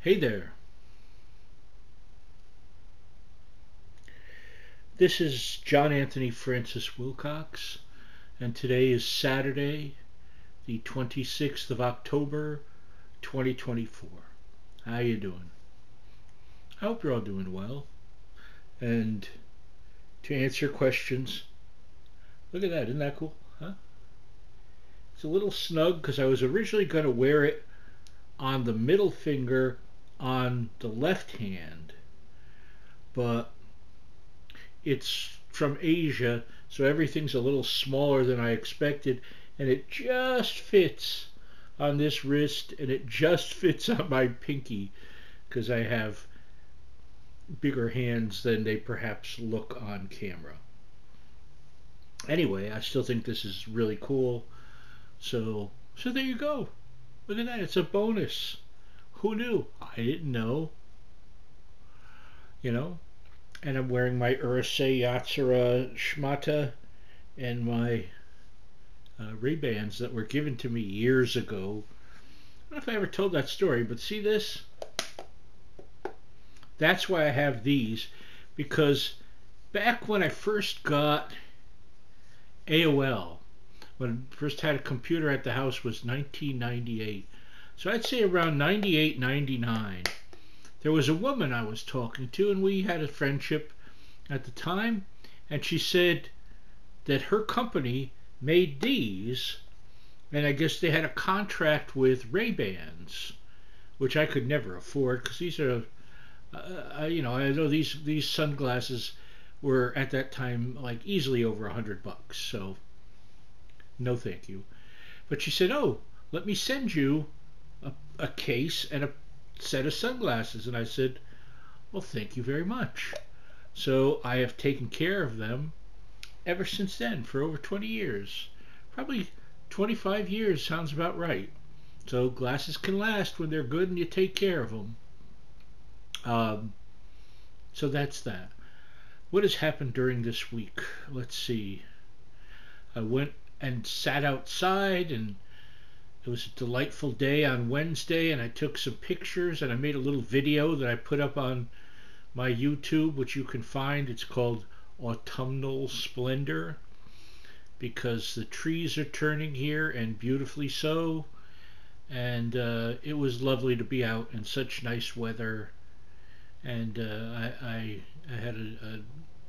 Hey there, this is John Anthony Francis Wilcox, and today is Saturday, the 26th of October, 2024. How you doing? I hope you're all doing well. And to answer questions, look at that, isn't that cool? Huh? It's a little snug because I was originally going to wear it on the middle finger on the left hand, but it's from Asia, so everything's a little smaller than I expected, and it just fits on this wrist, and it just fits on my pinky because I have bigger hands than they perhaps look on camera. Anyway, I still think this is really cool. So there you go. Look at that. It's a bonus. Who knew? I didn't know. You know. And I'm wearing my Urusei Yatsura Shimata and my Ray-Bans that were given to me years ago. I don't know if I ever told that story, but see this? That's why I have these, because back when I first got AOL, when I first had a computer at the house, was 1998. So I'd say around 98, 99. There was a woman I was talking to, and we had a friendship at the time, and she said that her company made these, and I guess they had a contract with Ray-Bans, which I could never afford because these are, I know these sunglasses were at that time like easily over $100, so no thank you. But she said, "Oh, let me send you a case and a set of sunglasses," and I said, "Well, thank you very much." So I have taken care of them ever since then for over 20 years. Probably 25 years sounds about right. So glasses can last when they're good and you take care of them. Um, so that's that. What has happened during this week? Let's see. I went and sat outside, and it was a delightful day on Wednesday, and I took some pictures and I made a little video that I put up on my YouTube, which you can find. It's called Autumnal Splendor, because the trees are turning here, and beautifully so. And it was lovely to be out in such nice weather, and I had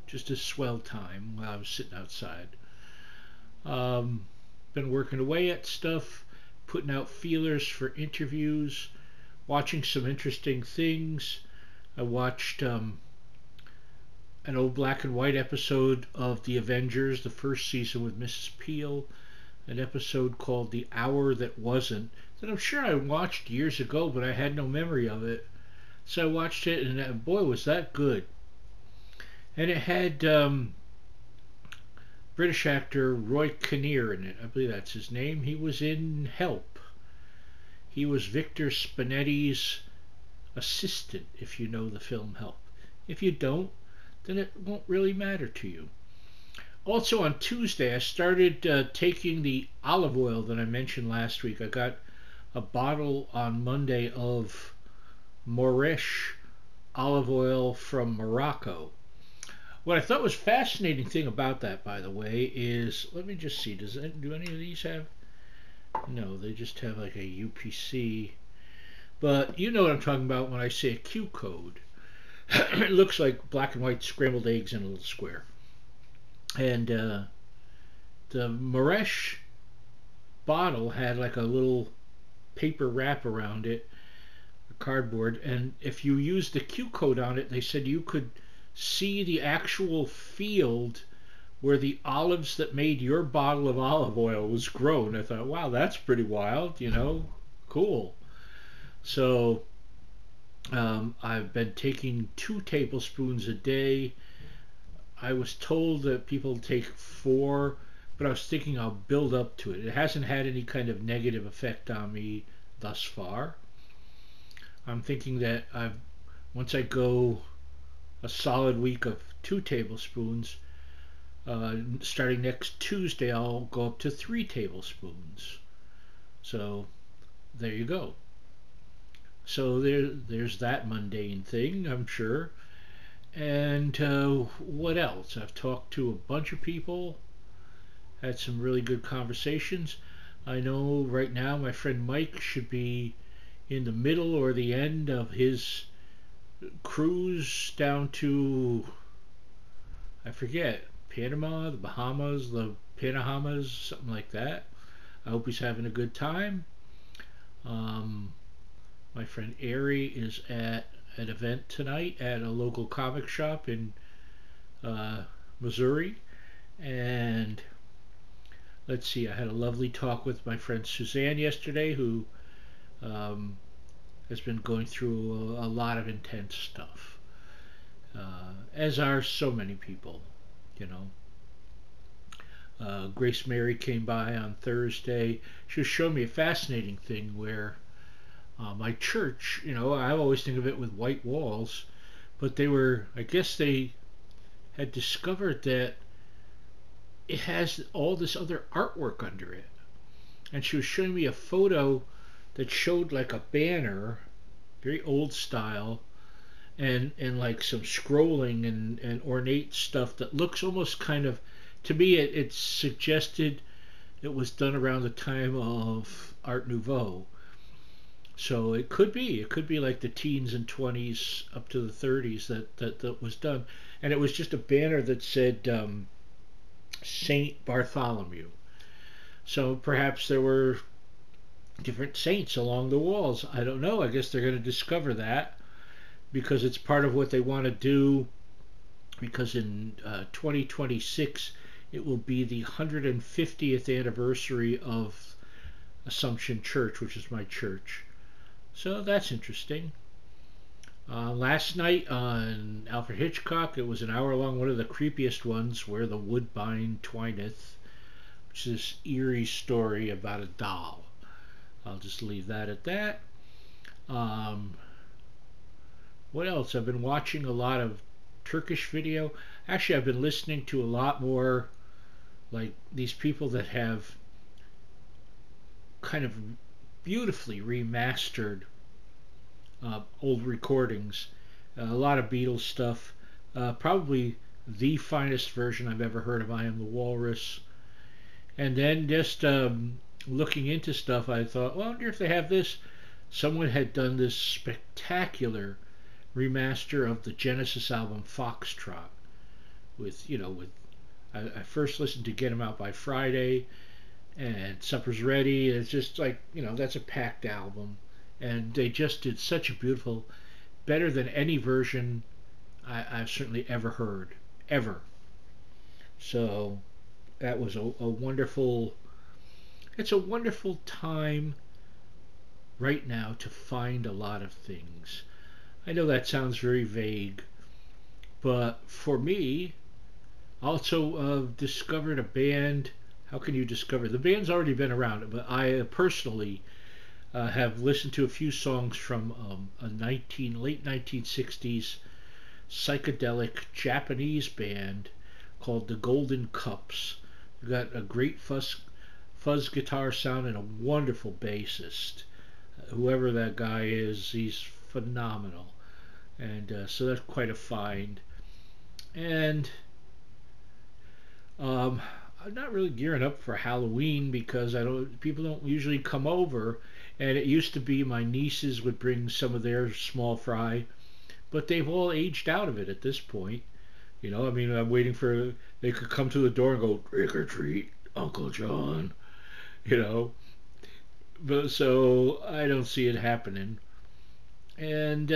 just a swell time while I was sitting outside. Um, been working away at stuff, putting out feelers for interviews, watching some interesting things. I watched an old black and white episode of The Avengers, the first season with Mrs. Peel, an episode called The Hour That Wasn't, that I'm sure I watched years ago, but I had no memory of it. So I watched it, and boy, was that good. And it had British actor Roy Kinnear in it. I believe that's his name. He was in Help. He was Victor Spinetti's assistant, if you know the film Help. If you don't, then it won't really matter to you. Also on Tuesday, I started taking the olive oil that I mentioned last week. I got a bottle on Monday of Moresh olive oil from Morocco. What I thought was fascinating thing about that, by the way, is, let me just see, do any of these have? No, they just have like a UPC. But you know what I'm talking about when I say a Q code. It looks like black and white scrambled eggs in a little square. And the Moresh bottle had like a little paper wrap around it, a cardboard, and if you used the Q code on it, they said you could see the actual field where the olives that made your bottle of olive oil was grown. I thought, wow, that's pretty wild, cool. So I've been taking 2 tablespoons a day. I was told that people take 4, but I was thinking I'll build up to it. It hasn't had any kind of negative effect on me thus far. I'm thinking that once I go a solid week of 2 tablespoons, starting next Tuesday, I'll go up to 3 tablespoons. So there you go. So there's that mundane thing, I'm sure. And what else? I've talked to a bunch of people, had some really good conversations. I know right now my friend Mike should be in the middle or the end of his cruise down to, I forget, Panama, the Bahamas, the Panahamas, something like that. I hope he's having a good time. Um, my friend Ari is at an event tonight at a local comic shop in uh, Missouri. And let's see, I had a lovely talk with my friend Suzanne yesterday, who um, has been going through a lot of intense stuff, as are so many people, you know. Grace Mary came by on Thursday. She was showing me a fascinating thing where my church, I always think of it with white walls, but I guess they had discovered that it has all this other artwork under it. And she was showing me a photo that showed like a banner, very old style, and like some scrolling and ornate stuff that looks almost kind of, to me, it suggested it was done around the time of Art Nouveau. So it could be like the teens and 20s up to the 30s that was done. And it was just a banner that said Saint Bartholomew. So perhaps there were different saints along the walls. I don't know. I guess they're going to discover that because it's part of what they want to do. Because in 2026, it will be the 150th anniversary of Assumption Church, which is my church. So that's interesting. Last night on Alfred Hitchcock, it was an hour long, one of the creepiest ones, Where the Woodbine Twineth, which is this eerie story about a doll. I'll just leave that at that. Um, what else? I've been watching a lot of Turkish video. Actually, I've been listening to a lot more like these people that have kind of beautifully remastered old recordings. A lot of Beatles stuff. Probably the finest version I've ever heard of I Am the Walrus. And then just looking into stuff, I thought, well, I wonder if they have this. Someone had done this spectacular remaster of the Genesis album Foxtrot with I first listened to Get 'Em Out by Friday and Supper's Ready. It's just like, that's a packed album. And they just did such a beautiful, better than any version I've certainly ever heard, ever. So that was a wonderful, it's a wonderful time right now to find a lot of things. I know that sounds very vague, but for me, also discovered a band. How can you discover? The band's already been around, but I personally have listened to a few songs from a late 1960s psychedelic Japanese band called the Golden Cups. They've got a great fuzz guitar sound and a wonderful bassist. Whoever that guy is, he's phenomenal. And so that's quite a find. And I'm not really gearing up for Halloween because people don't usually come over. And it used to be my nieces would bring some of their small fry, but they've all aged out of it at this point. I'm waiting for they could come to the door and go, trick or treat, Uncle John. But so I don't see it happening. And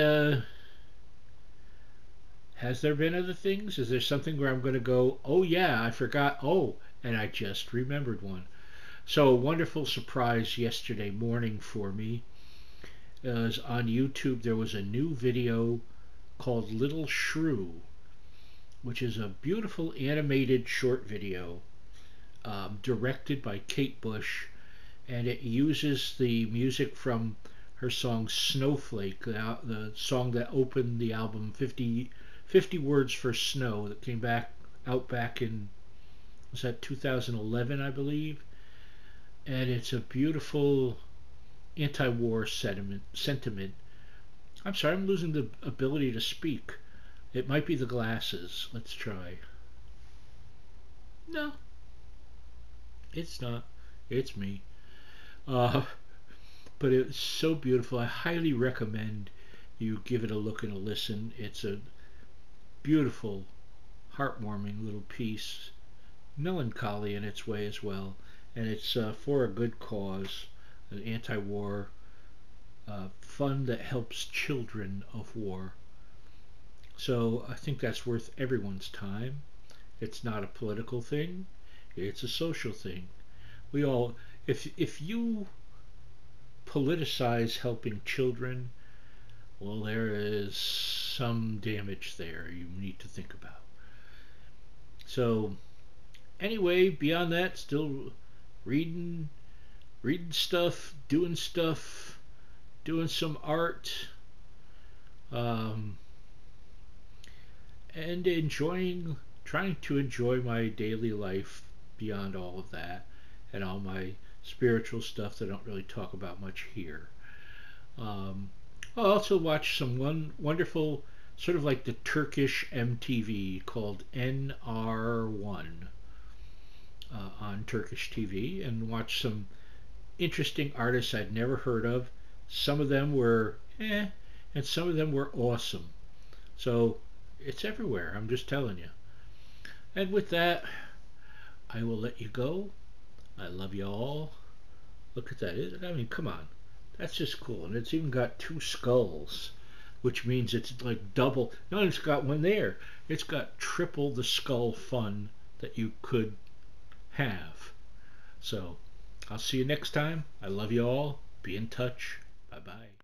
has there been other things? Is there something where I'm going to go, oh yeah, I forgot, oh, and I just remembered one? So a wonderful surprise yesterday morning for me is on YouTube. There was a new video called Little Shrew, which is a beautiful animated short video directed by Kate Bush, and it uses the music from her song Snowflake, the song that opened the album 50 Words for Snow, that came out back in, was that 2011, I believe? And it's a beautiful anti-war sentiment I'm sorry, I'm losing the ability to speak. It might be the glasses. Let's try. No, it's not. It's me. Uh, but it's so beautiful. I highly recommend you give it a look and a listen. It's a beautiful, heartwarming little piece, melancholy in its way as well, and it's for a good cause, an anti-war fund that helps children of war. So I think that's worth everyone's time. It's not a political thing, it's a social thing. We all, if you politicize helping children, well, there is some damage there you need to think about. So anyway, beyond that, still reading, reading stuff, doing some art, um, and enjoying, trying to enjoy my daily life beyond all of that and all my spiritual stuff that I don't really talk about much here. Um, I'll also watch some wonderful, sort of like the Turkish MTV called NR1 on Turkish TV, and watch some interesting artists I'd never heard of. Some of them were and some of them were awesome. So it's everywhere, I'm just telling you. And with that, I will let you go. I love you all. Look at that. I mean, come on. That's just cool. And it's even got two skulls, which means it's like double. No, it's got one there. It's got triple the skull fun that you could have. So I'll see you next time. I love you all. Be in touch. Bye bye.